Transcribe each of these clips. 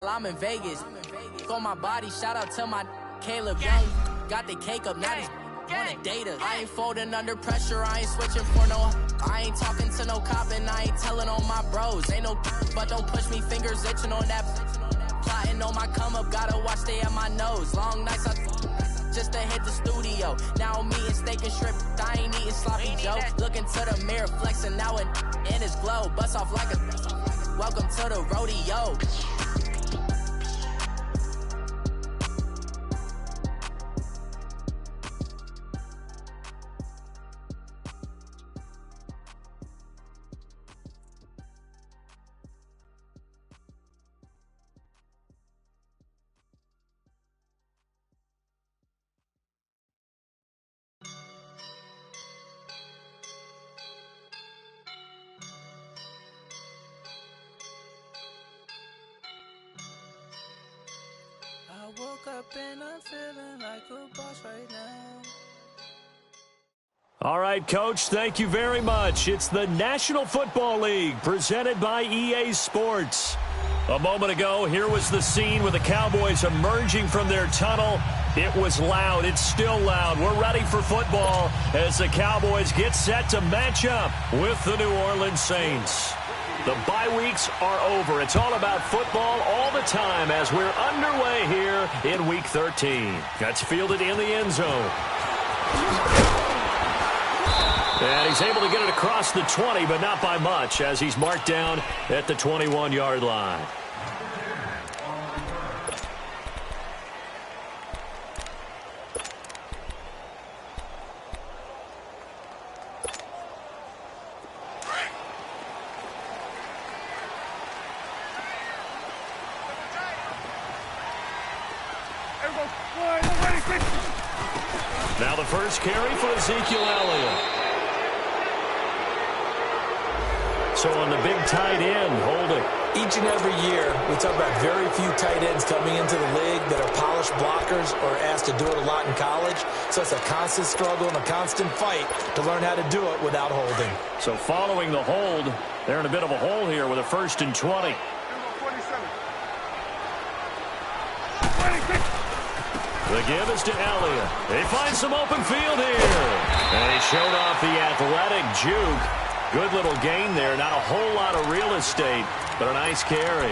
I'm in Vegas. On my body, shout out to my Caleb Young. Got the cake up, now these wanted data. I ain't folding under pressure, I ain't switching for no. I ain't talking to no cop and I ain't telling on my bros. Ain't no but don't push me, fingers itching on that. Plotting on my come up, gotta watch stay at my nose. Long nights just to hit the studio. Now I'm eating steak and shrimp, I ain't eating sloppy Joe. Looking to the mirror, flexing now and in his glow. Bust off like a welcome to the rodeo. I woke up and I'm feeling like a boss right now. All right, Coach, thank you very much. It's the National Football League presented by EA Sports. A moment ago, here was the scene with the Cowboys emerging from their tunnel. It was loud. It's still loud. We're ready for football as the Cowboys get set to match up with the New Orleans Saints. The bye weeks are over. It's all about football all the time as we're underway here in Week 13. That's fielded in the end zone. And he's able to get it across the 20, but not by much as he's marked down at the 21-yard line. Now the first carry for Ezekiel Elliott. So on the big tight end, holding. Each and every year, we talk about very few tight ends coming into the league that are polished blockers or asked to do it a lot in college. So it's a constant struggle and a constant fight to learn how to do it without holding. So following the hold, they're in a bit of a hole here with a 1st and 20. The give is to Elliott. They find some open field here. And he showed off the athletic juke. Good little gain there. Not a whole lot of real estate, but a nice carry.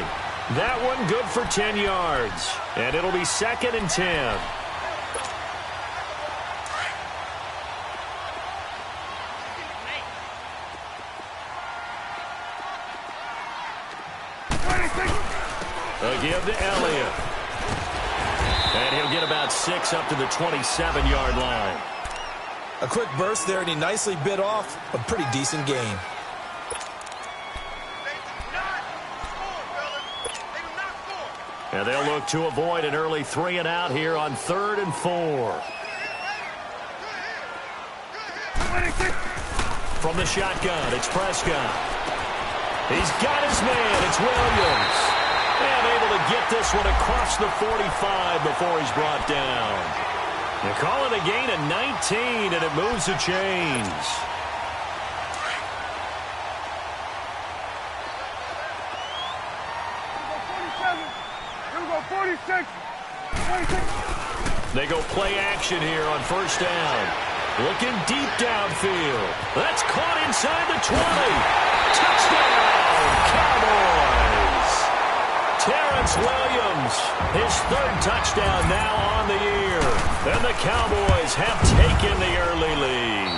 That one good for 10 yards. And it'll be 2nd and 10. A give to Elliott. And he'll get about 6 up to the 27-yard line. A quick burst there, and he nicely bit off a pretty decent gain. And they'll look to avoid an early 3 and out here on 3rd and 4. From the shotgun, it's Prescott. He's got his man. It's Williams. And able to get this one across the 45 before he's brought down. They call it a gain of 19, and it moves the chains. Here we go, 46. They go play action here on 1st down. Looking deep downfield. That's caught inside the 20. Touchdown, Cowboys. Terrence Williams, his 3rd touchdown now on the year. And the Cowboys have taken the early lead.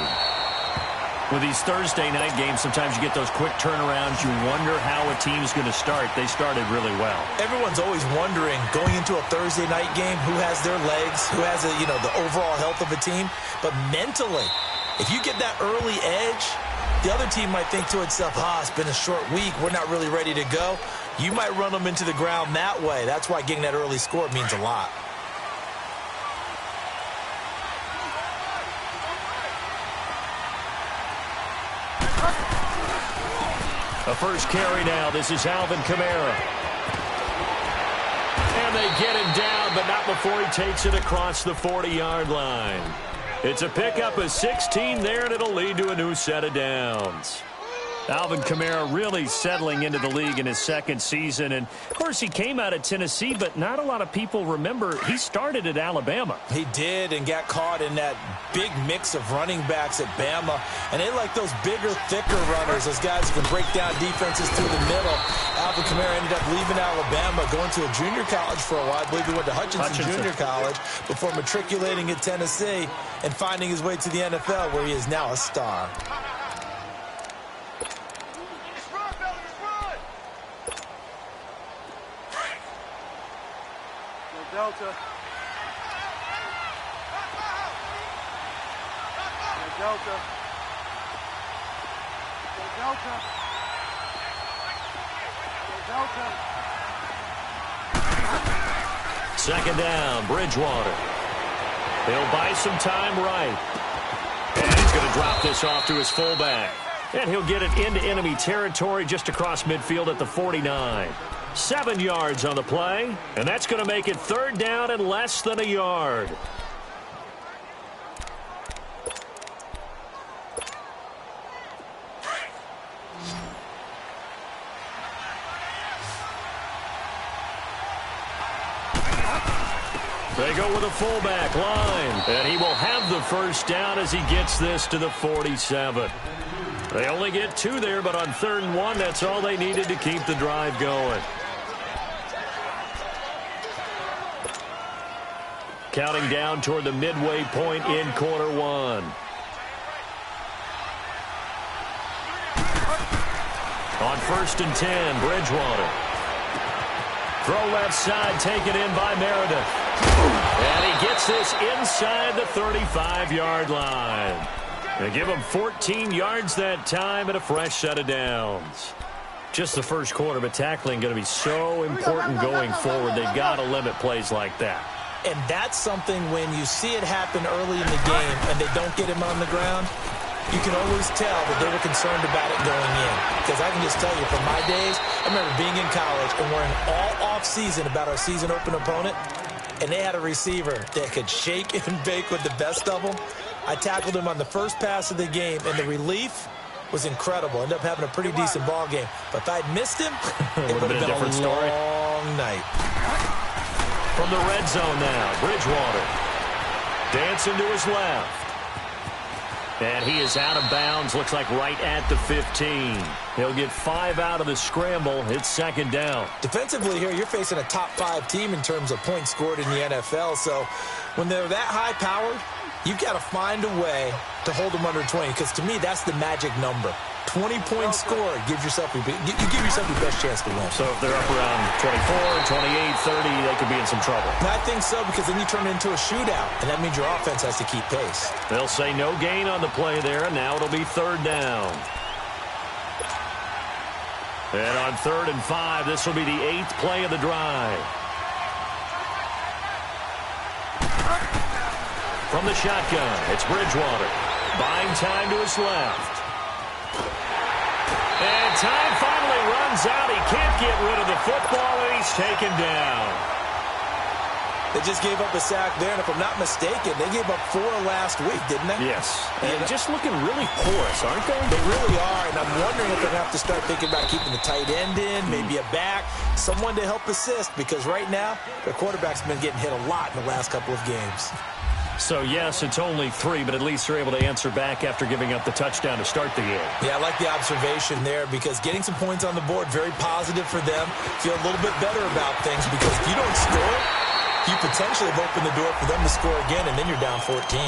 With these Thursday night games, sometimes you get those quick turnarounds. You wonder how a team's going to start. They started really well. Everyone's always wondering, going into a Thursday night game, who has their legs, who has the overall health of a team. But mentally, if you get that early edge, the other team might think to itself, it's been a short week. We're not really ready to go. You might run them into the ground that way. That's why getting that early score means a lot. A first carry now. This is Alvin Kamara. And they get him down, but not before he takes it across the 40-yard line. It's a pickup of 16 there, and it'll lead to a new set of downs. Alvin Kamara really settling into the league in his second season. And, of course, he came out of Tennessee, but not a lot of people remember he started at Alabama. He did, and got caught in that big mix of running backs at Bama. And they like those bigger, thicker runners, those guys who can break down defenses through the middle. Alvin Kamara ended up leaving Alabama, going to a junior college for a while. I believe he went to Hutchinson Junior College before matriculating at Tennessee and finding his way to the NFL, where he is now a star. Delta. Delta. Delta. Delta. Second down, Bridgewater. He'll buy some time right. And he's going to drop this off to his fullback. And he'll get it into enemy territory just across midfield at the 49. 7 yards on the play, and that's going to make it third down and less than a yard. They go with a fullback line, and he will have the first down as he gets this to the 47. They only get 2 there, but on 3rd and 1, that's all they needed to keep the drive going. Counting down toward the midway point in quarter 1. On 1st and 10, Bridgewater. Throw left side, taken in by Meredith. And he gets this inside the 35-yard line. They give him 14 yards that time and a fresh set of downs. Just the first quarter, but tackling going to be so important going forward. They've got to limit plays like that. And that's something when you see it happen early in the game and they don't get him on the ground, you can always tell that they were concerned about it going in. Because I can just tell you, from my days, I remember being in college and worrying all off-season about our season open opponent, and they had a receiver that could shake and bake with the best of them. I tackled him on the first pass of the game, and the relief was incredible. Ended up having a pretty decent ball game. But if I'd missed him, it would have been a different story. Long night. From the red zone now, Bridgewater. Dancing to his left. And he is out of bounds, looks like right at the 15. He'll get 5 out of the scramble. It's second down. Defensively here, you're facing a top 5 team in terms of points scored in the NFL. So when they're that high-powered, you've got to find a way to hold them under 20, because to me, that's the magic number. 20 points scored gives yourself you give yourself your best chance to win. So if they're up around 24, 28, 30, they could be in some trouble. I think so, because then you turn it into a shootout, and that means your offense has to keep pace. They'll say no gain on the play there, and now it'll be third down. And on 3rd and 5, this will be the 8th play of the drive. From the shotgun, it's Bridgewater. Buying time to his left. And time finally runs out. He can't get rid of the football, and he's taken down. They just gave up a sack there, and if I'm not mistaken, they gave up 4 last week, didn't they? Yes. And just looking really porous, aren't they? They really are, and I'm wondering if they're going to have to start thinking about keeping the tight end in, maybe a back, someone to help assist, because right now, their quarterback's been getting hit a lot in the last couple of games. So, yes, it's only 3, but at least they're able to answer back after giving up the touchdown to start the game. Yeah, I like the observation there, because getting some points on the board, very positive for them. Feel a little bit better about things, because if you don't score, you potentially have opened the door for them to score again, and then you're down 14.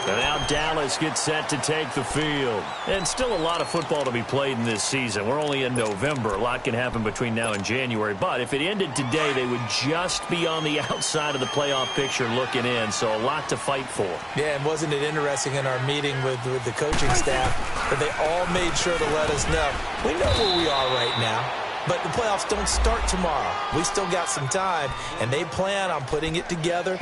And now Dallas gets set to take the field. And still a lot of football to be played in this season. We're only in November. A lot can happen between now and January. But if it ended today, they would just be on the outside of the playoff picture looking in. So a lot to fight for. Yeah, and wasn't it interesting in our meeting with the coaching staff that they all made sure to let us know, we know where we are right now. But the playoffs don't start tomorrow. We still got some time, and they plan on putting it together,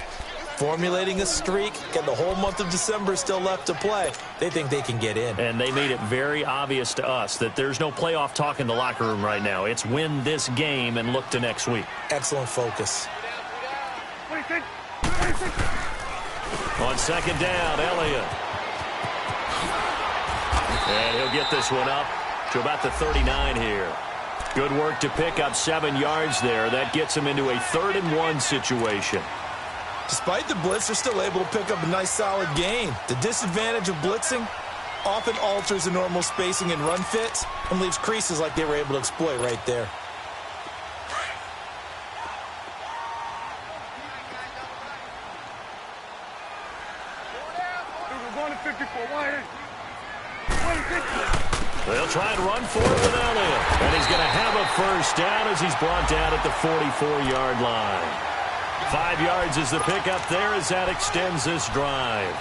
formulating a streak, got the whole month of December still left to play. They think they can get in. And they made it very obvious to us that there's no playoff talk in the locker room right now. It's win this game and look to next week. Excellent focus. 26, 26. On second down, Elliott. And he'll get this one up to about the 39 here. Good work to pick up 7 yards there. That gets them into a 3rd-and-1 situation. Despite the blitz, they're still able to pick up a nice, solid gain. The disadvantage of blitzing often alters the normal spacing and run fits and leaves creases like they were able to exploit right there. They'll try and run for it without him. And he's going to have a first down as he's brought down at the 44-yard line. 5 yards is the pickup there as that extends this drive.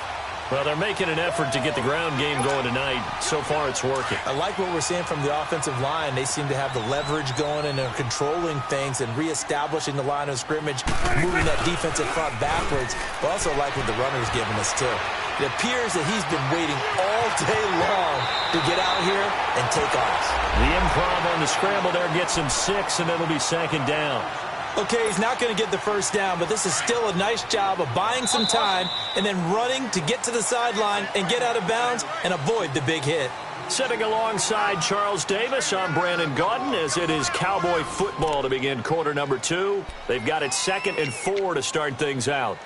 Well, they're making an effort to get the ground game going tonight. So far, it's working. I like what we're seeing from the offensive line. They seem to have the leverage going, and they're controlling things and reestablishing the line of scrimmage, moving that defensive front backwards. But also like what the runner's giving us, too. It appears that he's been waiting all day long to get out here and take off. The improv on the scramble there gets him 6, and it'll be 2nd down. Okay, he's not going to get the first down, but this is still a nice job of buying some time and then running to get to the sideline and get out of bounds and avoid the big hit. Sitting alongside Charles Davis, I'm Brandon Gaudin as it is Cowboy football to begin quarter number 2. They've got it 2nd and 4 to start things out.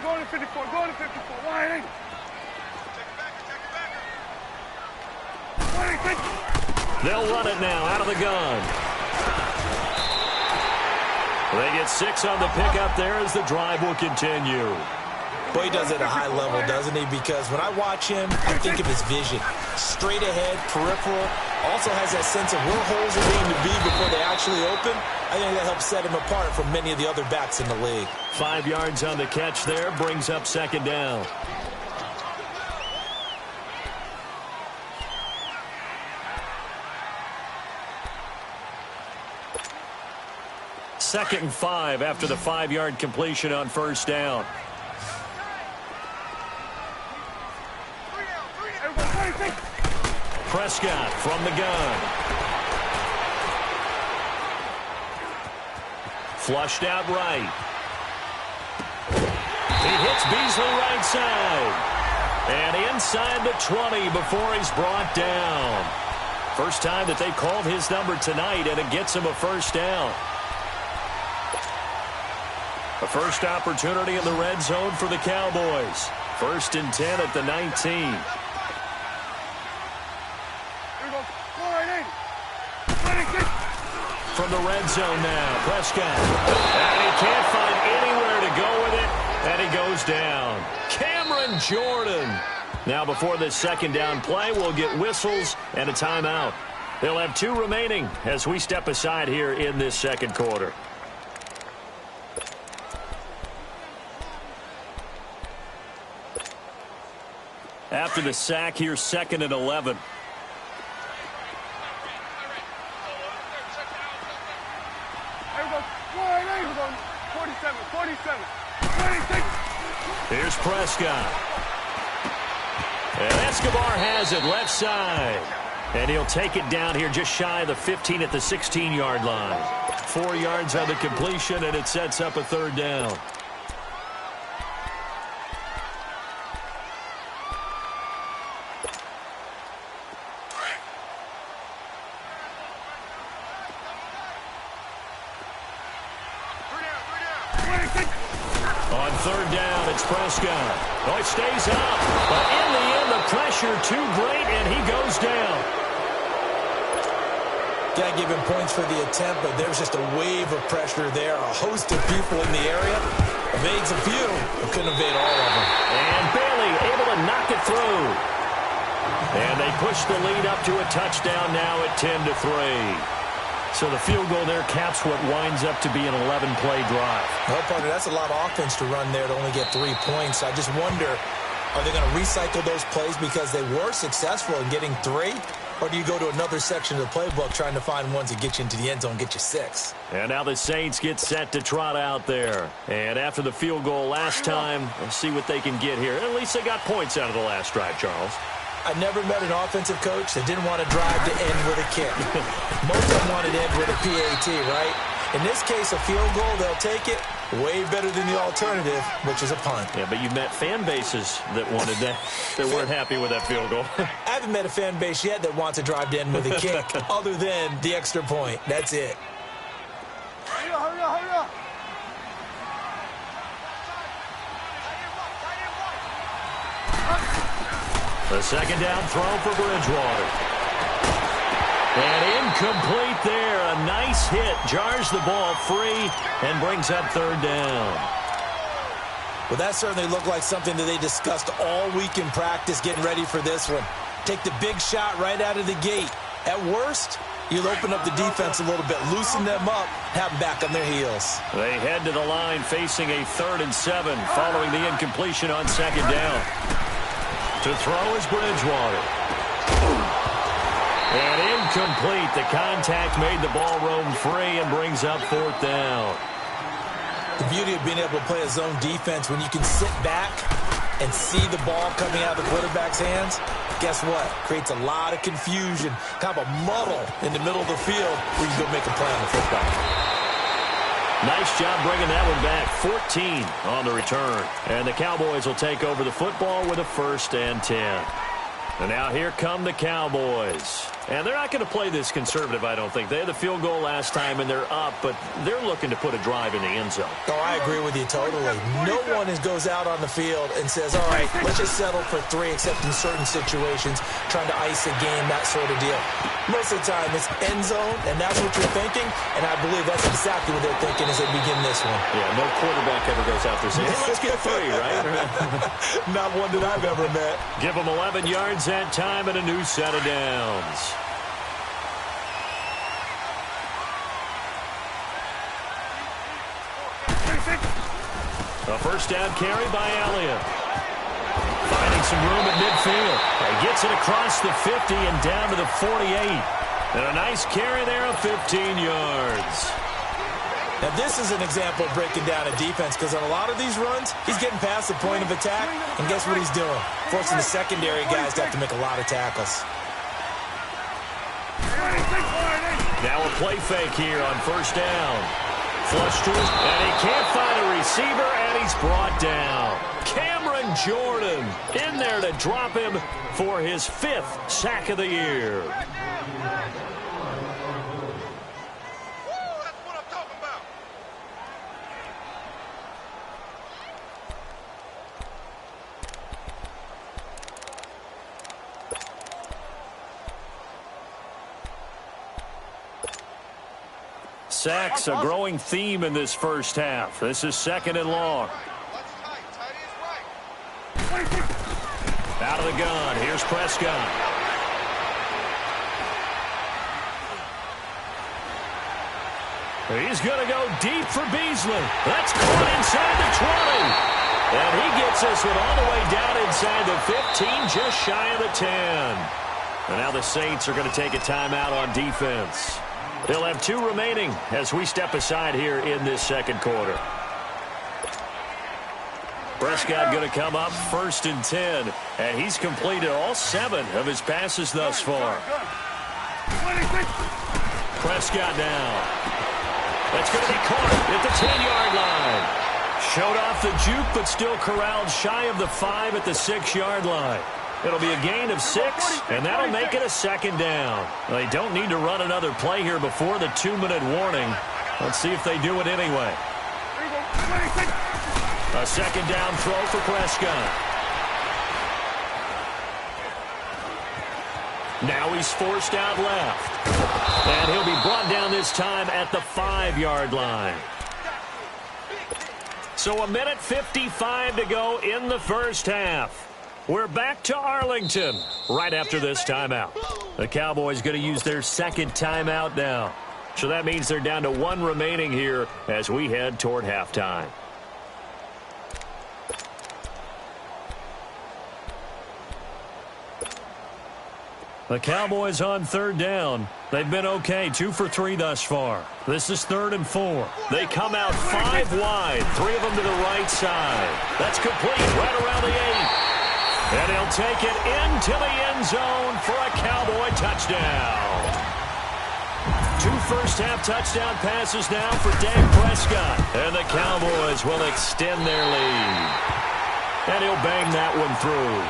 Go to 54, go to 54, wide. They'll run it now out of the gun. They get 6 on the pickup there as the drive will continue. Boy, he does it at a high level, doesn't he? Because when I watch him, I think of his vision. Straight ahead, peripheral. Also has that sense of where holes are going to be before they actually open. I think that helps set him apart from many of the other backs in the league. 5 yards on the catch there, brings up 2nd down. Second and 5 after the 5-yard completion on first down. Prescott from the gun. Flushed out right. He hits Beasley right side. And inside the 20 before he's brought down. First time that they called his number tonight, and it gets him a first down. A first opportunity in the red zone for the Cowboys. 1st and 10 at the 19. From the red zone now, Prescott. And he can't find anywhere to go with it, and he goes down. Cameron Jordan. Now before this 2nd down play, we'll get whistles and a timeout. They'll have 2 remaining as we step aside here in this 2nd quarter. After the sack, here's 2nd and 11. Here's Prescott. And Escobar has it left side. And he'll take it down here just shy of the 15 at the 16-yard line. 4 yards on the completion, and it sets up a 3rd down. On 3rd down, it's Prescott. Oh, it stays up. But in the end, the pressure too great, and he goes down. Got to give him points for the attempt, but there's just a wave of pressure there. A host of people in the area. Evades a few, but couldn't evade all of them. And Bailey able to knock it through. And they push the lead up to a touchdown now at 10-3. So the field goal there caps what winds up to be an 11-play drive. Well, partner, that's a lot of offense to run there to only get 3 points. I just wonder, are they going to recycle those plays because they were successful in getting 3? Or do you go to another section of the playbook trying to find ones that get you into the end zone and get you 6? And now the Saints get set to trot out there. And after the field goal last time, let's see what they can get here. At least they got points out of the last drive, Charles. I never met an offensive coach that didn't want to drive to end with a kick. Most of them wanted to end with a PAT, right? In this case, a field goal, they'll take it. Way better than the alternative, which is a punt. Yeah, but you've met fan bases that wanted that, that weren't happy with that field goal. I haven't met a fan base yet that wants to drive in with a kick other than the extra point. That's it. Hurry up, hurry up, hurry up. The second down throw for Bridgewater. And incomplete there. A nice hit. Jars the ball free and brings up third down. Well, that certainly looked like something that they discussed all week in practice getting ready for this one. Take the big shot right out of the gate. At worst, you'll open up the defense a little bit, loosen them up, have them back on their heels. They head to the line facing a 3rd and 7 following the incompletion on second down. To throw is Bridgewater. And incomplete. The contact made the ball roam free and brings up 4th down. The beauty of being able to play a zone defense when you can sit back and see the ball coming out of the quarterback's hands, guess what? Creates a lot of confusion, kind of a muddle in the middle of the field where you can go make a play on the football. Nice job bringing that one back. 14 on the return. And the Cowboys will take over the football with a 1st and 10. And now here come the Cowboys. And they're not going to play this conservative, I don't think. They had the field goal last time, and they're up, but they're looking to put a drive in the end zone. Oh, I agree with you totally. No one goes out on the field and says, all right, let's just settle for 3, except in certain situations, trying to ice a game, that sort of deal. Most of the time, it's end zone, and that's what you're thinking, and I believe that's exactly what they're thinking as they begin this one. Yeah, no quarterback ever goes out there saying, hey, let's get 3, right? Not one that I've ever met. Give them 11 yards that time and a new set of downs. A 1st down carry by Elliott. Finding some room at midfield. He gets it across the 50 and down to the 48. And a nice carry there of 15 yards. Now, this is an example of breaking down a defense because on a lot of these runs, he's getting past the point of attack, and guess what he's doing? Forcing the secondary guys to have to make a lot of tackles. Now a play fake here on 1st down. Flush to his, and he can't find a receiver, and he's brought down. Cameron Jordan in there to drop him for his 5th sack of the year. Sacks, a growing theme in this first half. This is 2nd and long. Out of the gun. Here's Prescott. He's going to go deep for Beasley. That's caught inside the 20. And he gets this one all the way down inside the 15, just shy of the 10. And now the Saints are going to take a timeout on defense. They'll have 2 remaining as we step aside here in this 2nd quarter. Prescott going to come up 1st and 10, and he's completed all 7 of his passes thus far. Prescott now. That's going to be caught at the 10-yard line. Showed off the juke, but still corralled shy of the 5 at the 6-yard line. It'll be a gain of 6, and that'll make it a 2nd down. They don't need to run another play here before the 2-minute warning. Let's see if they do it anyway. A 2nd down throw for Prescott. Now he's forced out left. And he'll be brought down this time at the 5-yard line. So 1:55 to go in the first half. We're back to Arlington right after this timeout. The Cowboys going to use their 2nd timeout now. So that means they're down to 1 remaining here as we head toward halftime. The Cowboys on 3rd down. They've been okay, 2 for 3 thus far. This is 3rd and 4. They come out 5 wide, 3 of them to the right side. That's complete right around the 8. And he'll take it into the end zone for a Cowboy touchdown. 2 first-half touchdown passes now for Dak Prescott. And the Cowboys will extend their lead. And he'll bang that one through.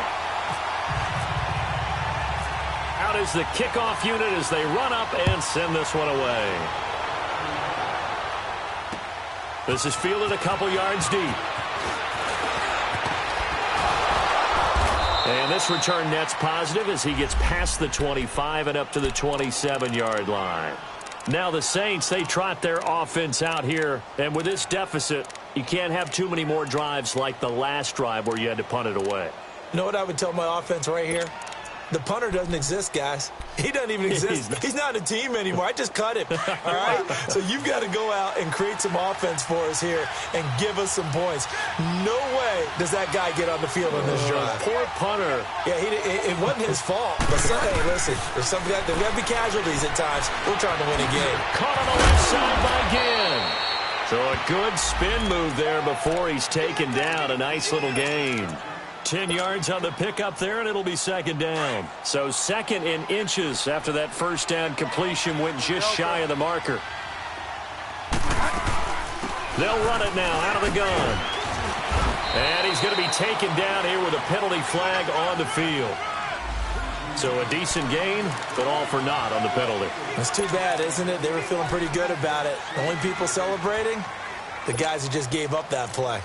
Out is the kickoff unit as they run up and send this one away. This is fielded a couple yards deep. And this return net's positive as he gets past the 25 and up to the 27-yard line. Now the Saints, they trot their offense out here. And with this deficit, you can't have too many more drives like the last drive where you had to punt it away. You know what I would tell my offense right here? The punter doesn't exist, guys. He doesn't even exist. He's not a team anymore. I just cut him, all right? So you've got to go out and create some offense for us here and give us some points. No way does that guy get on the field on this drive. Poor punter. Yeah, it wasn't his fault. But hey, listen, there's there got to be casualties at times. We're trying to win a game. Caught on the left side by Ginn. So a good spin move there before he's taken down. A nice little gain. 10 yards on the pickup there, and it'll be second down. So second in inches after that first down completion went just shy of the marker. They'll run it now out of the gun. And he's going to be taken down here with a penalty flag on the field. So a decent gain, but all for naught on the penalty. That's too bad, isn't it? They were feeling pretty good about it. The only people celebrating, the guys who just gave up that play.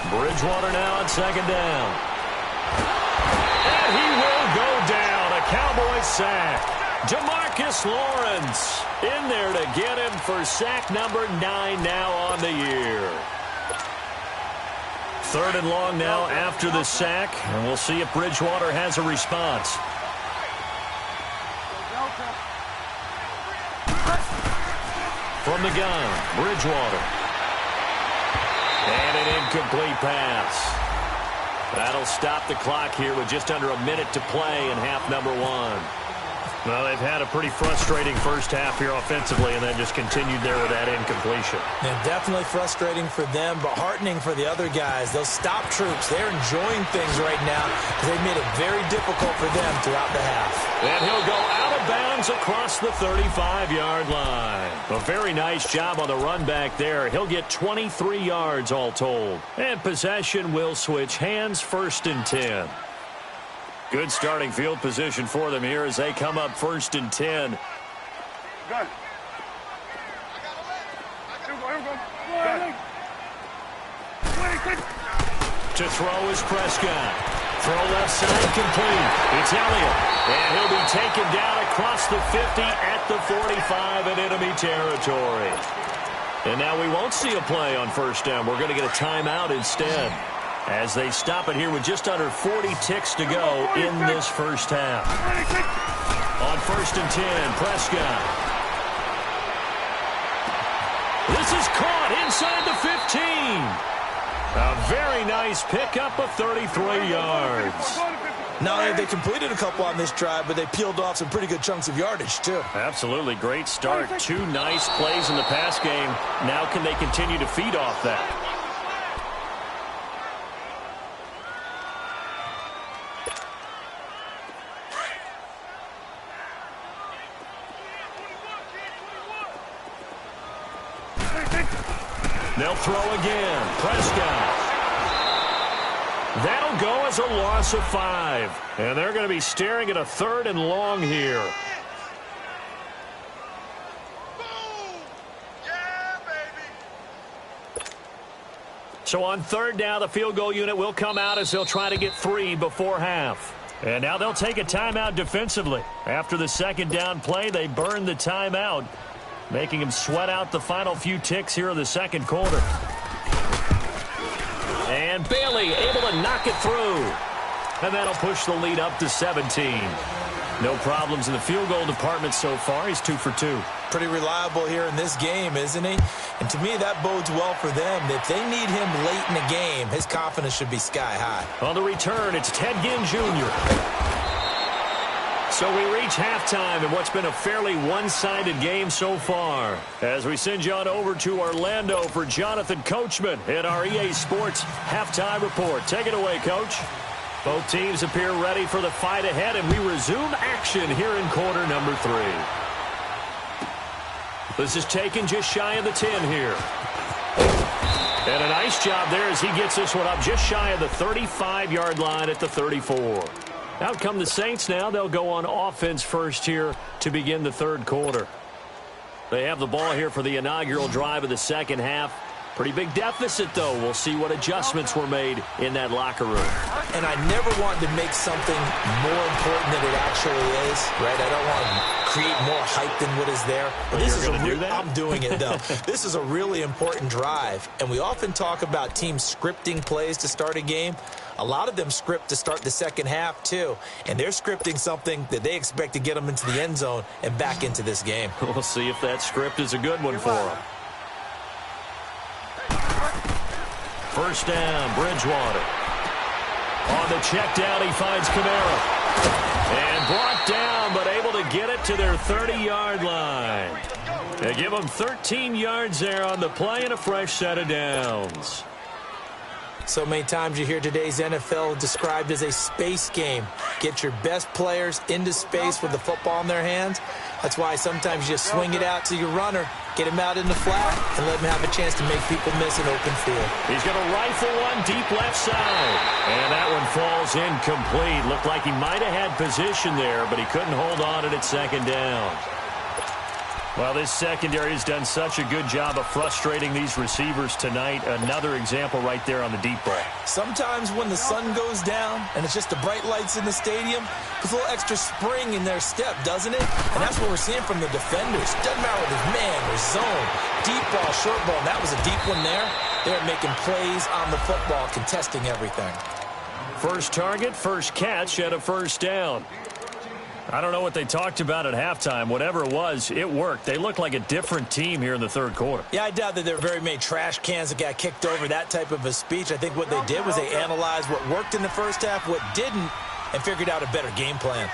Bridgewater now on second down. And he will go down. A Cowboys sack. DeMarcus Lawrence in there to get him for sack number 9 now on the year. Third and long now after the sack. And we'll see if Bridgewater has a response. From the gun, Bridgewater. And an incomplete pass. That'll stop the clock here with just under a minute to play in half number 1. Well, they've had a pretty frustrating first half here offensively and then just continued there with that incompletion. And definitely frustrating for them, but heartening for the other guys. Those stop troops, they're enjoying things right now because they've made it very difficult for them throughout the half. And he'll go out of bounds across the 35-yard line. A very nice job on the run back there. He'll get 23 yards all told. And possession will switch hands, 1st and 10. Good starting field position for them here as they come up 1st and 10. Gun. To throw is Prescott. Throw left side complete. It's Elliott. And he'll be taken down across the 50 at the 45 in enemy territory. And now we won't see a play on 1st down. We're going to get a timeout instead, as they stop it here with just under 40 ticks to go in this first half. On 1st and 10, Prescott. This is caught inside the 15. A very nice pickup of 33 yards. Not only have they completed a couple on this drive, but they peeled off some pretty good chunks of yardage, too. Absolutely. Great start. 2 nice plays in the pass game. Now can they continue to feed off that? They'll throw again. Prescott. That'll go as a loss of 5. And they're going to be staring at a 3rd and long here. Yeah, baby. So on 3rd down, the field goal unit will come out as they'll try to get 3 before half. And now they'll take a timeout defensively. After the 2nd down play, they burn the timeout, making them sweat out the final few ticks here in the 2nd quarter. And Bailey able to knock it through. And that'll push the lead up to 17. No problems in the field goal department so far. He's 2 for 2. Pretty reliable here in this game, isn't he? And to me, that bodes well for them. If they need him late in the game, his confidence should be sky high. On the return, it's Ted Ginn Jr. So we reach halftime in what's been a fairly one-sided game so far. As we send you on over to Orlando for Jonathan Coachman in our EA Sports Halftime Report. Take it away, Coach. Both teams appear ready for the fight ahead, and we resume action here in quarter number 3. This is taken just shy of the 10 here. And a nice job there as he gets this one up just shy of the 35-yard line at the 34. Out come the Saints now. They'll go on offense first here to begin the third quarter. They have the ball here for the inaugural drive of the second half. Pretty big deficit, though. We'll see what adjustments were made in that locker room. And I never want to make something more important than it actually is, right? I don't want to create more hype than what is there. But this is I'm doing it, though. This is a really important drive. And we often talk about teams scripting plays to start a game. A lot of them script to start the second half, too. And they're scripting something that they expect to get them into the end zone and back into this game. We'll see if that script is a good one for them. First down, Bridgewater. On the check down, he finds Kamara. And brought down, but able to get it to their 30-yard line. They give them 13 yards there on the play and a fresh set of downs. So many times you hear today's NFL described as a space game. Get your best players into space with the football in their hands. That's why sometimes you just swing it out to your runner, get him out in the flat, and let him have a chance to make people miss an open field. He's going to rifle one deep left side. And that one falls incomplete. Looked like he might have had position there, but he couldn't hold on to it at second down. Well, this secondary has done such a good job of frustrating these receivers tonight. Another example right there on the deep ball. Sometimes when the sun goes down and it's just the bright lights in the stadium, there's a little extra spring in their step, doesn't it? And that's what we're seeing from the defenders. Doesn't matter whether it's man or zone, deep ball, short ball. And that was a deep one there. They're making plays on the football, contesting everything. First target, first catch, and a first down. I don't know what they talked about at halftime. Whatever it was, it worked. They look like a different team here in the third quarter. Yeah, I doubt that there were very many trash cans that got kicked over, that type of a speech. I think what they did was they analyzed what worked in the first half, what didn't, and figured out a better game plan.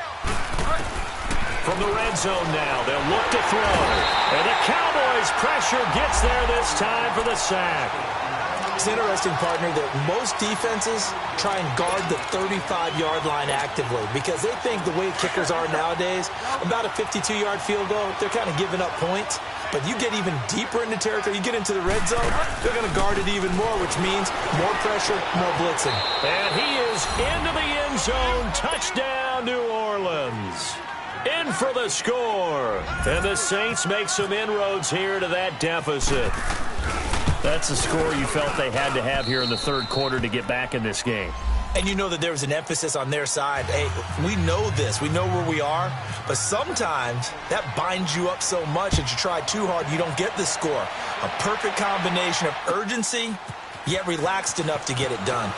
From the red zone now, they'll look to throw. And the Cowboys' pressure gets there this time for the sack. It's interesting, partner, that most defenses try and guard the 35-yard line actively because they think the way kickers are nowadays, about a 52-yard field goal, they're kind of giving up points. But you get even deeper into territory, you get into the red zone, they're going to guard it even more, which means more pressure, more blitzing. And he is into the end zone. Touchdown, New Orleans. In for the score. And the Saints make some inroads here to that deficit. That's a score you felt they had to have here in the third quarter to get back in this game. And you know that there was an emphasis on their side. Hey, we know this. We know where we are. But sometimes that binds you up so much that you try too hard, you don't get the score. A perfect combination of urgency, yet relaxed enough to get it done.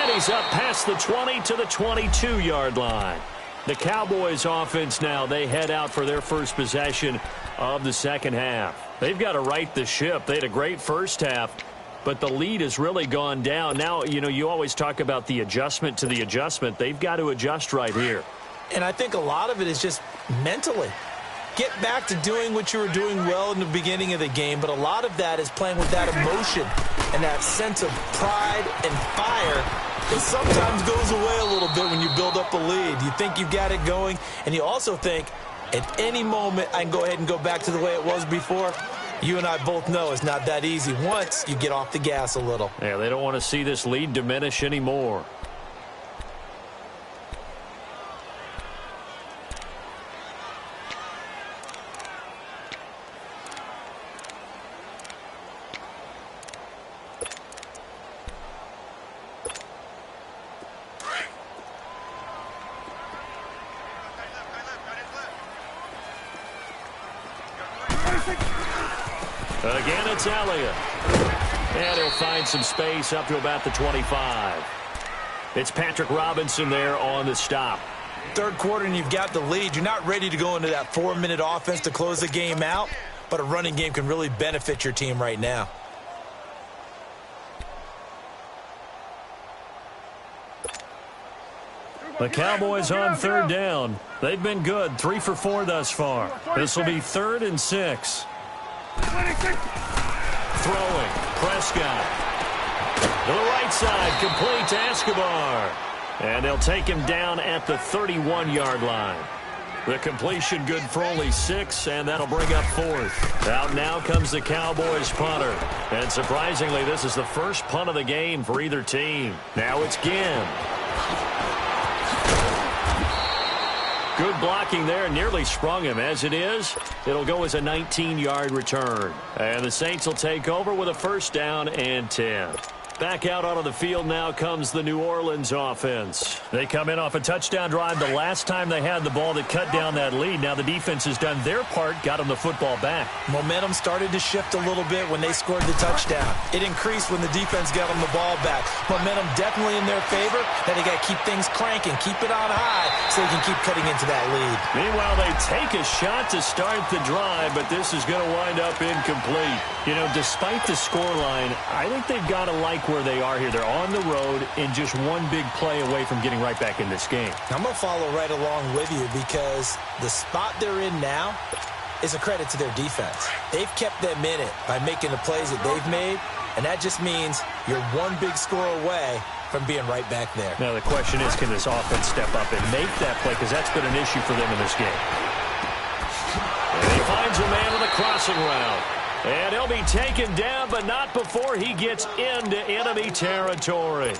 And he's up past the 20 to the 22-yard line. The Cowboys offense now, they head out for their first possession of the second half. They've got to right the ship. They had a great first half, but the lead has really gone down. Now, you know, you always talk about the adjustment to the adjustment. They've got to adjust right here. And I think a lot of it is just mentally. Get back to doing what you were doing well in the beginning of the game, but a lot of that is playing with that emotion and that sense of pride and fire. It sometimes goes away a little bit when you build up a lead. You think you've got it going, and you also think at any moment I can go ahead and go back to the way it was before. You and I both know it's not that easy once you get off the gas a little. Yeah, they don't want to see this lead diminish anymore. Again, it's Elliott. And he'll find some space up to about the 25. It's Patrick Robinson there on the stop. Third quarter and you've got the lead. You're not ready to go into that 4-minute offense to close the game out, but a running game can really benefit your team right now. The Cowboys on third down. They've been good, 3 for 4 thus far. This will be 3rd and 6. Throwing, Prescott. To the right side, complete to Escobar. And they'll take him down at the 31-yard line. The completion good for only 6, and that'll bring up 4th. Out now comes the Cowboys punter. And surprisingly, this is the first punt of the game for either team. Now it's Ginn. Good blocking there, nearly sprung him. As it is, it'll go as a 19-yard return. And the Saints will take over with a 1st down and 10. Back out onto the field now comes the New Orleans offense. They come in off a touchdown drive the last time they had the ball that cut down that lead. Now the defense has done their part, got them the football back. Momentum started to shift a little bit when they scored the touchdown. It increased when the defense got them the ball back. Momentum definitely in their favor. Now they got to keep things cranking, keep it on high so they can keep cutting into that lead. Meanwhile, they take a shot to start the drive, but this is going to wind up incomplete. You know, despite the scoreline, I think they've got to like where they are here. They're on the road and just one big play away from getting right back in this game. I'm going to follow right along with you because the spot they're in now is a credit to their defense. They've kept them in it by making the plays that they've made, and that just means you're one big score away from being right back there. Now the question is, can this offense step up and make that play, because that's been an issue for them in this game. And he finds a man on the crossing route. And he'll be taken down, but not before he gets into enemy territory.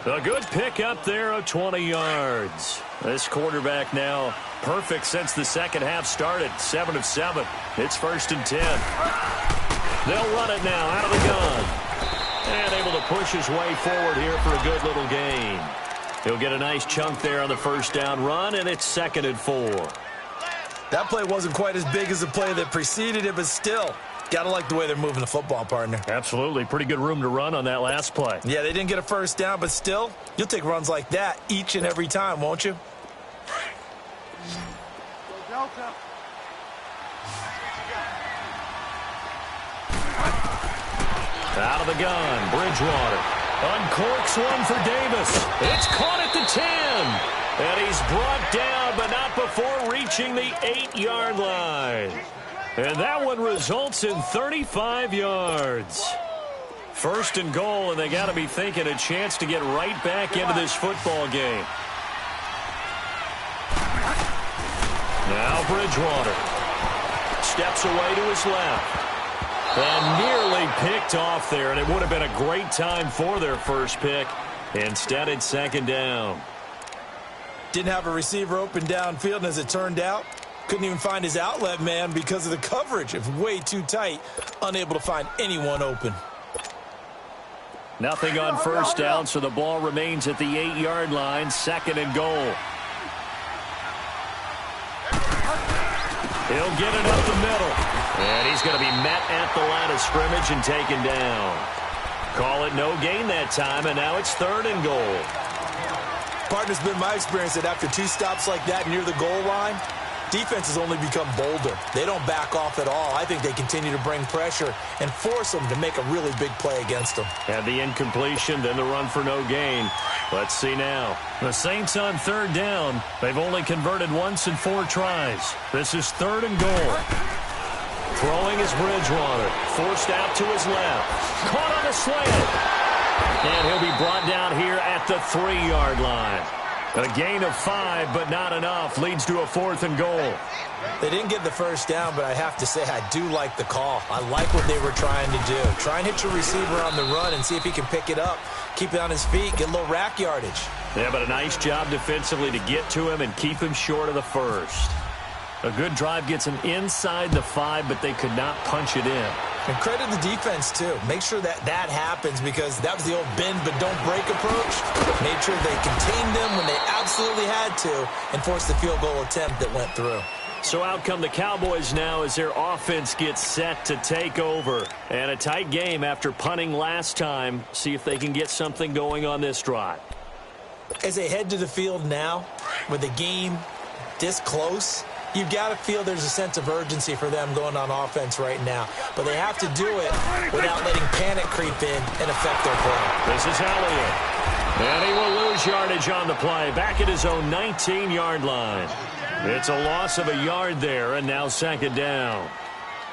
A good pick up there of 20 yards. This quarterback now perfect since the second half started. 7 of 7. It's 1st and 10. They'll run it now out of the gun. And able to push his way forward here for a good little gain. He'll get a nice chunk there on the 1st down run, and it's 2nd and 4. That play wasn't quite as big as the play that preceded it, but still, gotta like the way they're moving the football, partner. Absolutely. Pretty good room to run on that last play. Yeah, they didn't get a 1st down, but still, you'll take runs like that each and every time, won't you? Out of the gun, Bridgewater. Uncorks one for Davis. It's caught at the 10. And he's brought down, but not before reaching the 8-yard line. And that one results in 35 yards. 1st and goal, and they got to be thinking a chance to get right back into this football game. Now Bridgewater steps away to his left. And nearly picked off there, and it would have been a great time for their first pick. Instead, it's 2nd down. Didn't have a receiver open downfield, and as it turned out, couldn't even find his outlet man because of the coverage. It's way too tight, unable to find anyone open. Nothing on 1st down, so the ball remains at the 8-yard line, 2nd and goal. He'll get it up the middle. And he's going to be met at the line of scrimmage and taken down. Call it no gain that time, and now it's 3rd and goal. Partner's been my experience that after 2 stops like that near the goal line, defenses only become bolder. They don't back off at all. I think they continue to bring pressure and force them to make a really big play against them. And the incompletion, then the run for no gain. Let's see now. The Saints on 3rd down. They've only converted once in 4 tries. This is 3rd and goal. Throwing is Bridgewater. Forced out to his left. Caught on a slant. And he'll be brought down here at the 3-yard line. A gain of 5, but not enough. Leads to a 4th and goal. They didn't get the 1st down, but I have to say I do like the call. I like what they were trying to do. Try and hit your receiver on the run and see if he can pick it up. Keep it on his feet. Get a little rack yardage. Yeah, but a nice job defensively to get to him and keep him short of the 1st. A good drive gets him inside the 5, but they could not punch it in. And credit the defense, too. Make sure that happens because that was the old bend but don't break approach. Made sure they contained them when they absolutely had to and forced the field goal attempt that went through. So out come the Cowboys now as their offense gets set to take over. And a tight game after punting last time. See if they can get something going on this drive. As they head to the field now, with the game this close, you've got to feel there's a sense of urgency for them going on offense right now. But they have to do it without letting panic creep in and affect their play. This is Elliott. And he will lose gains yardage on the play, back at his own 19-yard line. It's a loss of a yard there, and now second down.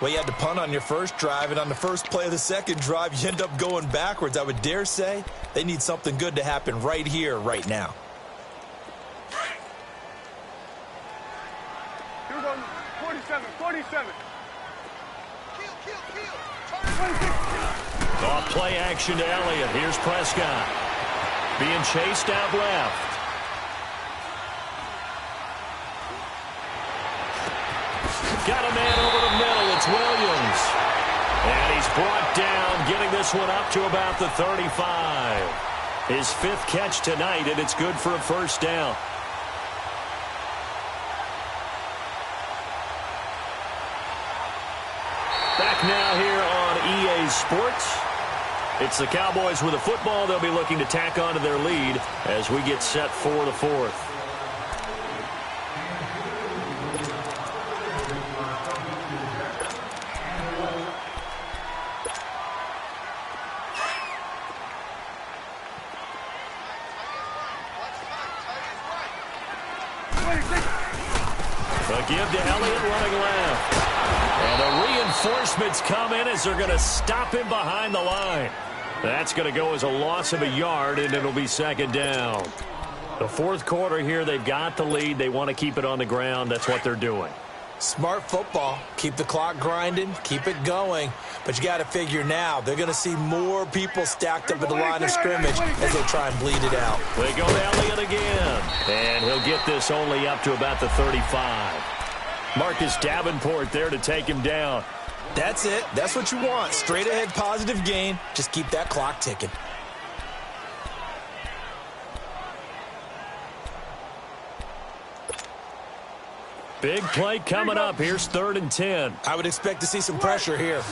Well, you had to punt on your first drive, and on the first play of the second drive, you end up going backwards. I would dare say they need something good to happen right here, right now. Here we go, 47. Off play action to Elliott. Here's Prescott. Being chased out left. Got a man over the middle. It's Williams. And he's brought down, getting this one up to about the 35. His fifth catch tonight, and it's good for a first down. Back now here on EA Sports. It's the Cowboys with a football. They'll be looking to tack onto their lead as we get set for the fourth. A give to Elliott running left. And the reinforcements come in as they're going to stop him behind the line. That's going to go as a loss of a yard, and it'll be second down. The fourth quarter here, they've got the lead. They want to keep it on the ground. That's what they're doing. Smart football. Keep the clock grinding. Keep it going. But you got to figure now, they're going to see more people stacked up at the line of scrimmage as they try and bleed it out. They go to Elliott again. And he'll get this only up to about the 35. Marcus Davenport there to take him down. That's it. That's what you want. Straight ahead positive gain. Just keep that clock ticking. Big play coming up. Here's 3rd and 10. I would expect to see some pressure here.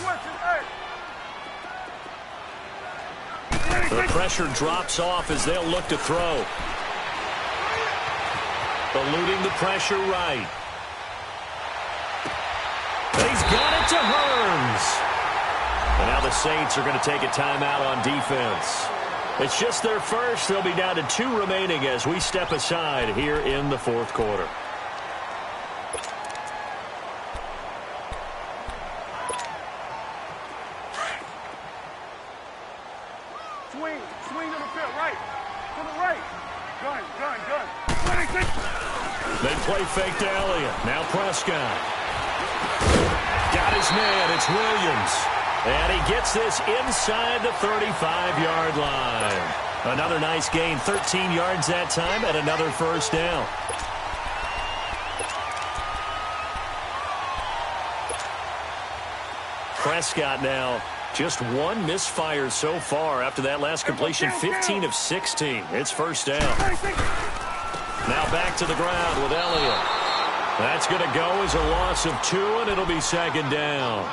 The pressure drops off as they'll look to throw. Eluding the pressure right. He's got it to Hearns. And now the Saints are going to take a timeout on defense. It's just their first. They'll be down to 2 remaining as we step aside here in the fourth quarter. Swing to the field, right. To the right. Gun. They play fake to Elliott. Now Prescott. Got his man. It's Williams. And he gets this inside the 35-yard line. Another nice gain. 13 yards that time and another first down. Prescott now. Just one misfire so far after that last completion. 15 of 16. It's first down. Now back to the ground with Elliott. That's going to go as a loss of 2, and it'll be second down.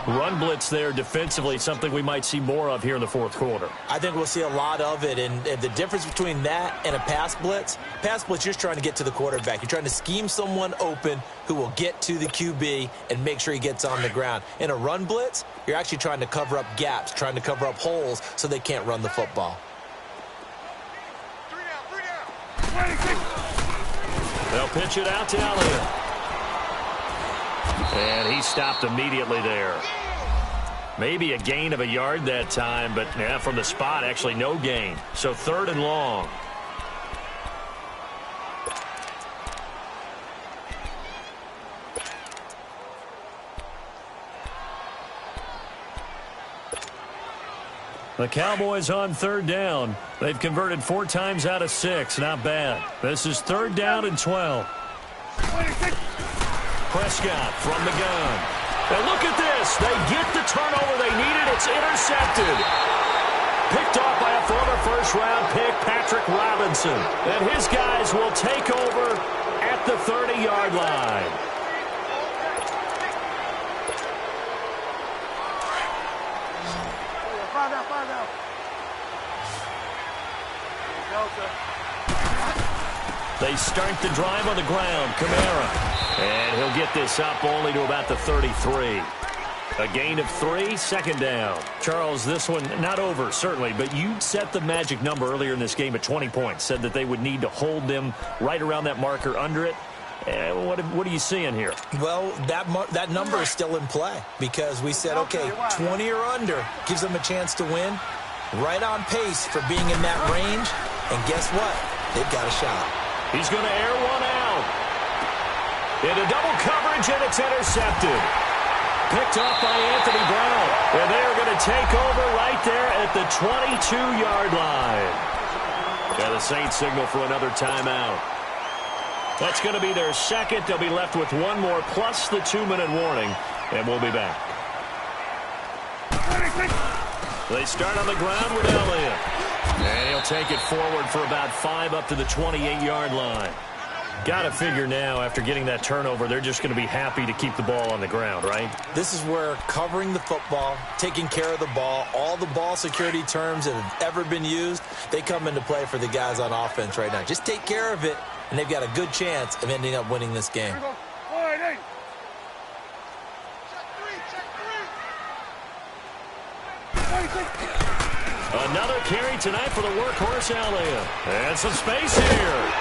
Run blitz there defensively, something we might see more of here in the fourth quarter. I think we'll see a lot of it, and the difference between that and a pass blitz, you're just trying to get to the quarterback. You're trying to scheme someone open who will get to the QB and make sure he gets on the ground. In a run blitz, you're actually trying to cover up gaps, trying to cover up holes so they can't run the football. 3 down. They'll pitch it out to Elliott. And he stopped immediately there. Maybe a gain of a yard that time, but yeah, from the spot, actually no gain. So 3rd and long. The Cowboys on 3rd down. They've converted 4 times out of 6. Not bad. This is 3rd down and 12. Prescott from the gun. And look at this. They get the turnover they needed. It's intercepted. Picked off by a former first-round pick, Patrick Robinson. And his guys will take over at the 30-yard line. Five down. They start the drive on the ground. Kamara. And he'll get this up only to about the 33. A gain of 3, second down. Charles, this one not over, certainly, but you set the magic number earlier in this game at 20 points, said that they would need to hold them right around that marker under it. What are you seeing here? Well, that number is still in play because we said, okay, 20 or under gives them a chance to win. Right on pace for being in that range. And guess what? They've got a shot. He's going to air one out. Into double coverage, and it's intercepted. Picked off by Anthony Brown. And they are going to take over right there at the 22-yard line. Yeah, the Saints signal for another timeout. That's going to be their second. They'll be left with one more plus the 2-minute warning, and we'll be back. They start on the ground with Elliott. And he'll take it forward for about 5 up to the 28-yard line. Got to figure now, after getting that turnover, they're just going to be happy to keep the ball on the ground, right? This is where covering the football, taking care of the ball, all the ball security terms that have ever been used, they come into play for the guys on offense right now. Just take care of it, and they've got a good chance of ending up winning this game. Another carry tonight for the workhorse Elliott. And some space here.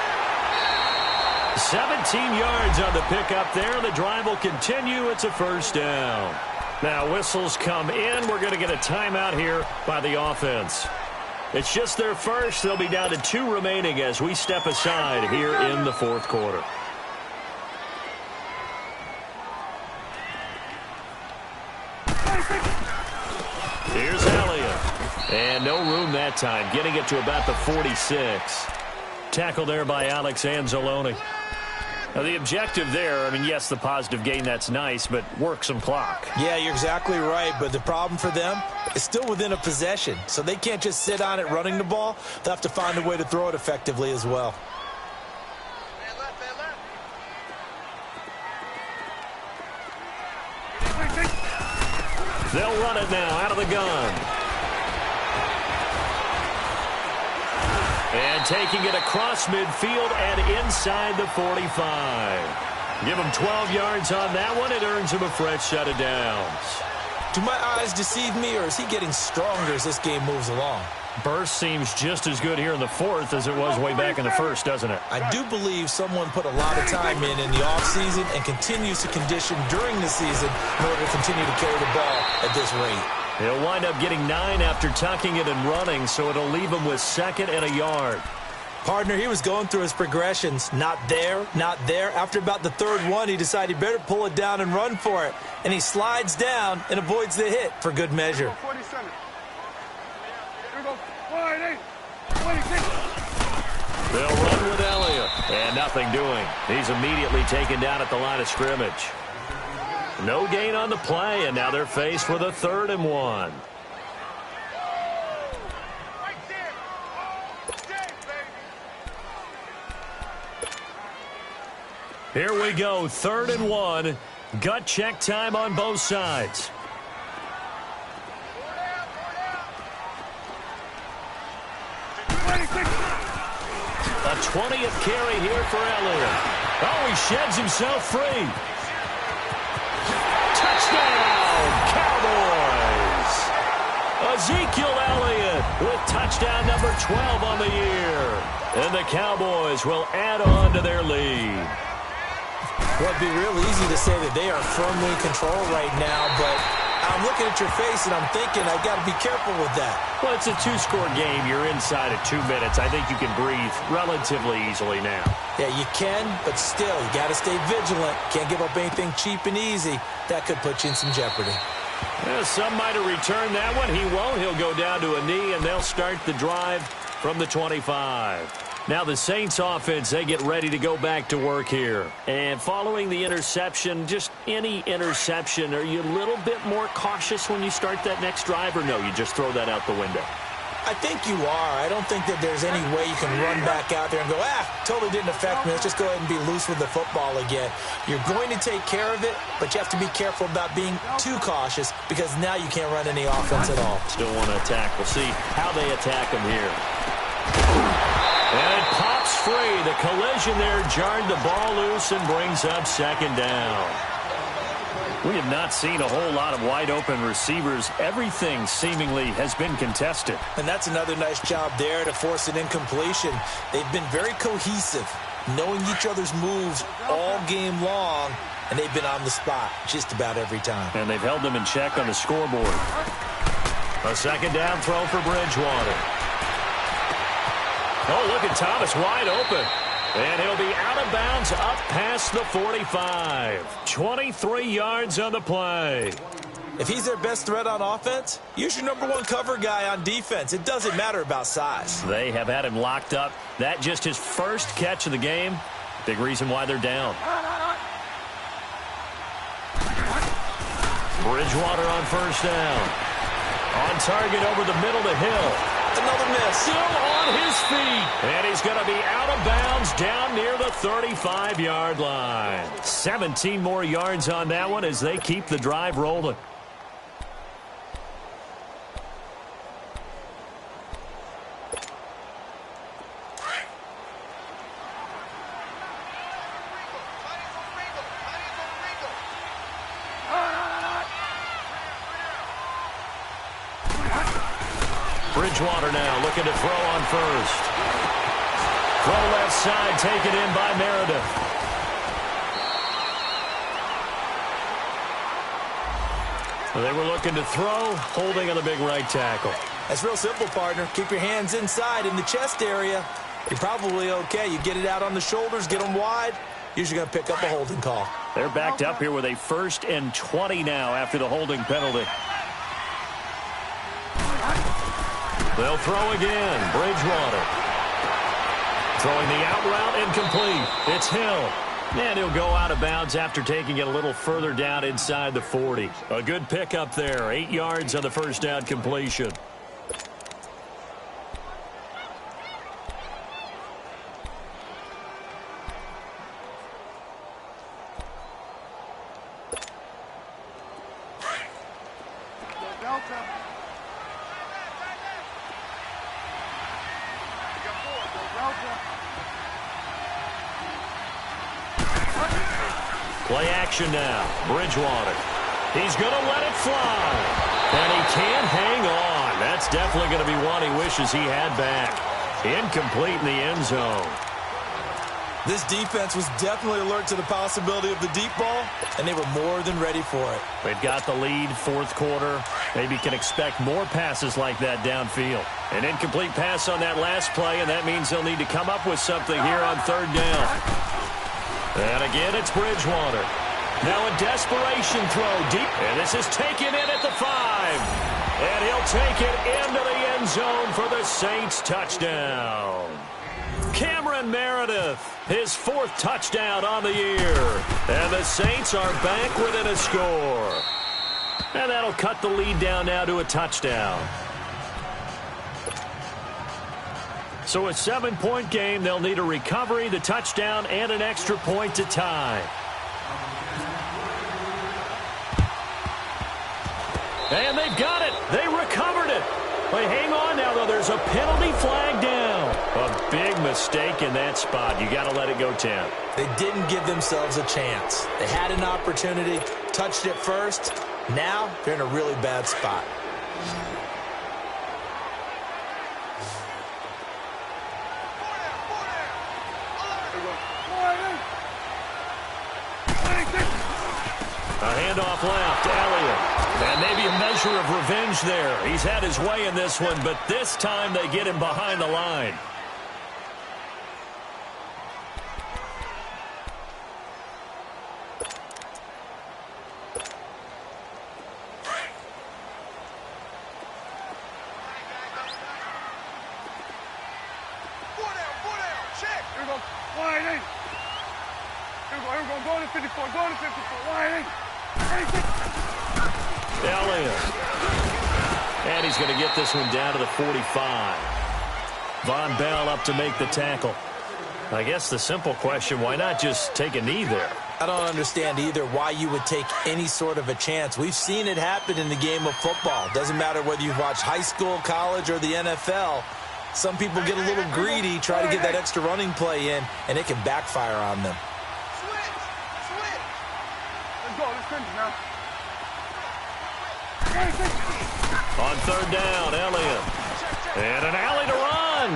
17 yards on the pickup there. The drive will continue. It's a first down. Now whistles come in. We're going to get a timeout here by the offense. It's just their first. They'll be down to 2 remaining as we step aside here in the fourth quarter. Here's Elliott. And no room that time. Getting it to about the 46. Tackle there by Alex Anzalone. Now, the objective there, I mean, yes, the positive gain, that's nice, but work some clock. Yeah, you're exactly right, but the problem for them is still within a possession, so they can't just sit on it running the ball. They'll have to find a way to throw it effectively as well. They'll run it now out of the gun. And taking it across midfield and inside the 45. Give him 12 yards on that one. It earns him a fresh set of downs. Do my eyes deceive me, or is he getting stronger as this game moves along? Burst seems just as good here in the fourth as it was way back in the first, doesn't it? I do believe someone put a lot of time in the offseason and continues to condition during the season in order to continue to carry the ball at this rate. He'll wind up getting 9 after tucking it and running, so it'll leave him with 2nd and a yard. Partner, he was going through his progressions. Not there, not there. After about the 3rd one, he decided he better pull it down and run for it. And he slides down and avoids the hit for good measure. They'll run with Elliott. And nothing doing. He's immediately taken down at the line of scrimmage. No gain on the play, and now they're faced with a 3rd and 1. Here we go, 3rd and 1. Gut check time on both sides. A 20th carry here for Elliott. Oh, he sheds himself free. Touchdown, Cowboys! Ezekiel Elliott with touchdown number 12 on the year. And the Cowboys will add on to their lead. Well, it'd be real easy to say that they are firmly in control right now, but I'm looking at your face and I'm thinking I've got to be careful with that. Well, it's a 2-score game. You're inside at 2 minutes. I think you can breathe relatively easily now. Yeah, you can, but still, you got to stay vigilant. Can't give up anything cheap and easy. That could put you in some jeopardy. Well, some might have returned that one. He won't. He'll go down to a knee, and they'll start the drive from the 25. Now the Saints offense, they get ready to go back to work here. And following the interception, just any interception, are you a little bit more cautious when you start that next drive, or no, you just throw that out the window? I think you are. I don't think that there's any way you can run back out there and go, totally didn't affect me. Let's just go ahead and be loose with the football again. You're going to take care of it, but you have to be careful about being too cautious because now you can't run any offense at all. Still want to attack. We'll see how they attack him here. And it pops free. The collision there jarred the ball loose and brings up 2nd down. We have not seen a whole lot of wide-open receivers. Everything seemingly has been contested. And that's another nice job there to force an incompletion. They've been very cohesive, knowing each other's moves all game long, and they've been on the spot just about every time. And they've held them in check on the scoreboard. A second down throw for Bridgewater. Oh, look at Thomas wide open. And he'll be out of bounds up past the 45. 23 yards on the play. If he's their best threat on offense, use your #1 cover guy on defense. It doesn't matter about size. They have had him locked up. That just his first catch of the game. Big reason why they're down. Bridgewater on first down. On target over the middle to Hill. Another miss. Still on his feet. And he's going to be out of bounds down near the 35-yard line. 17 more yards on that one as they keep the drive rolling. Bridgewater now looking to throw on first. Throw left side, taken in by Meredith. They were looking to throw, holding on the big right tackle. That's real simple, partner. Keep your hands inside in the chest area. You're probably okay. You get it out on the shoulders, get them wide. Usually going to pick up a holding call. They're backed up here with a 1st and 20 now after the holding penalty. They'll throw again. Bridgewater. Throwing the out route incomplete. It's Hill. And he'll go out of bounds after taking it a little further down inside the 40. A good pickup there. 8 yards on the first down completion. Play action now. Bridgewater. He's going to let it fly. And he can't hang on. That's definitely going to be one he wishes he had back. Incomplete in the end zone. This defense was definitely alert to the possibility of the deep ball, and they were more than ready for it. They've got the lead, 4th quarter. Maybe can expect more passes like that downfield. An incomplete pass on that last play, and that means they'll need to come up with something here on 3rd down. And again, it's Bridgewater. Now a desperation throw deep. And this is taken in at the 5. And he'll take it into the end zone for the Saints touchdown. Cameron Meredith, his 4th touchdown on the year. And the Saints are back within a score. And that'll cut the lead down now to a touchdown. So a 7-point game, they'll need a recovery, the touchdown, and an extra point to tie. And they've got it. They recovered it. But hang on now, though. There's a penalty flag down. A big mistake in that spot. You got to let it go 10. They didn't give themselves a chance. They had an opportunity, touched it first. Now they're in a really bad spot. A handoff left, Elliott. And maybe a measure of revenge there. He's had his way in this one, but this time they get him behind the line. Check. Here we go. Wide in. Here we go. Here we go. Go to 54. Go to 54. Wide in. Elliott. And he's going to get this one down to the 45. Von Bell up to make the tackle. I guess the simple question, why not just take a knee there? I don't understand either why you would take any sort of a chance. We've seen it happen in the game of football. Doesn't matter whether you've watched high school, college, or the NFL. Some people get a little greedy, try to get that extra running play in, and it can backfire on them. Switch. Let's go. Let's finish now. On third down, Elliott. And an alley to run.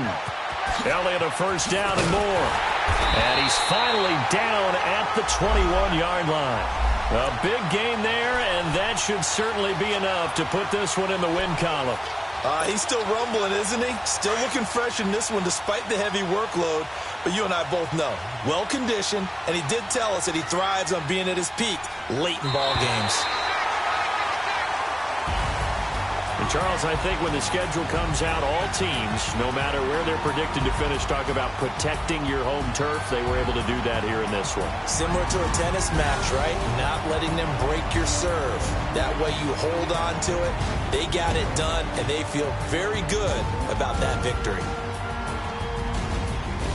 Elliott a first down and more. And he's finally down at the 21-yard line. A big gain there, and that should certainly be enough to put this one in the win column. He's still rumbling, isn't he? Still looking fresh in this one despite the heavy workload. But you and I both know, well-conditioned, and he did tell us that he thrives on being at his peak late in ball games. And Charles, I think when the schedule comes out, all teams, no matter where they're predicted to finish, talk about protecting your home turf. They were able to do that here in this one. Similar to a tennis match, right? Not letting them break your serve. That way you hold on to it. They got it done, and they feel very good about that victory.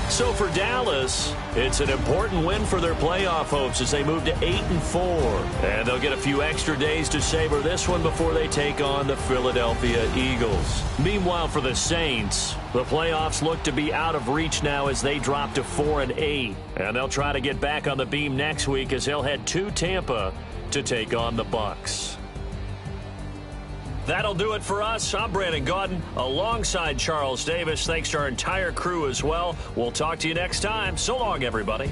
So for Dallas, it's an important win for their playoff hopes as they move to 8-4. And they'll get a few extra days to savor this one before they take on the Philadelphia Eagles. Meanwhile, for the Saints, the playoffs look to be out of reach now as they drop to 4-8. And they'll try to get back on the beam next week as they'll head to Tampa to take on the Bucs. That'll do it for us. I'm Brandon Gaudin alongside Charles Davis. Thanks to our entire crew as well. We'll talk to you next time. So long, everybody.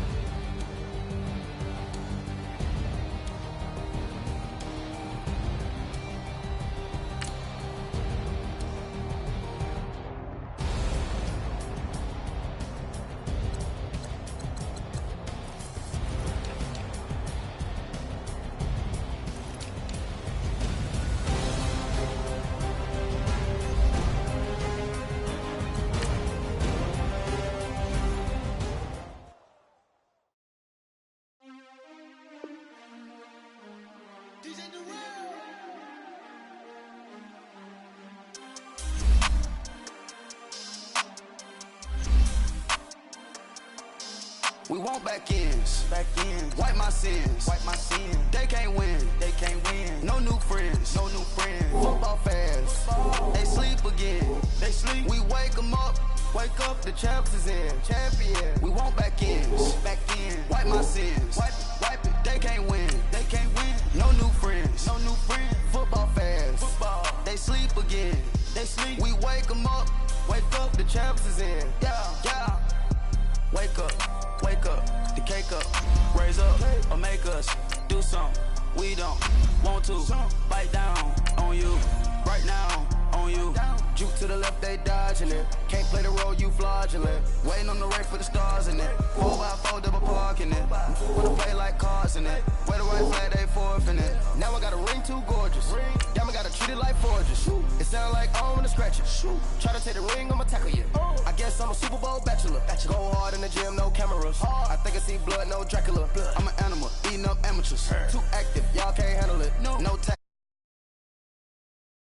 We want back ends. Wipe my sins. They can't win. No new friends. Football fans. They sleep again. We wake them up. The champs is in. Champion. We want back ends. Wipe my sins. Wipe it. They can't win. No new friends. Football fans. They sleep again. We wake them up. The champs is in. Yeah. Wake up, the cake up, raise up, or make us do something we don't want to. Bite down on you, right now on you. Juke to the left, they dodging it. Can't play the role, you fraudulent. Waiting on the race for the stars in it. 4x4 double parking it. Wanna play like cars in it. Wear the right flag, they forfeiting it. Now I got a ring too gorgeous. Y'all gotta treat it like forges. It sound like I wanna scratch it. Try to take the ring, I'ma tackle you. I guess I'm a Super Bowl bachelor. Go hard in the gym, no cameras. I think I see blood, no Dracula. I'm an animal, eating up amateurs. Too active, y'all can't handle it. No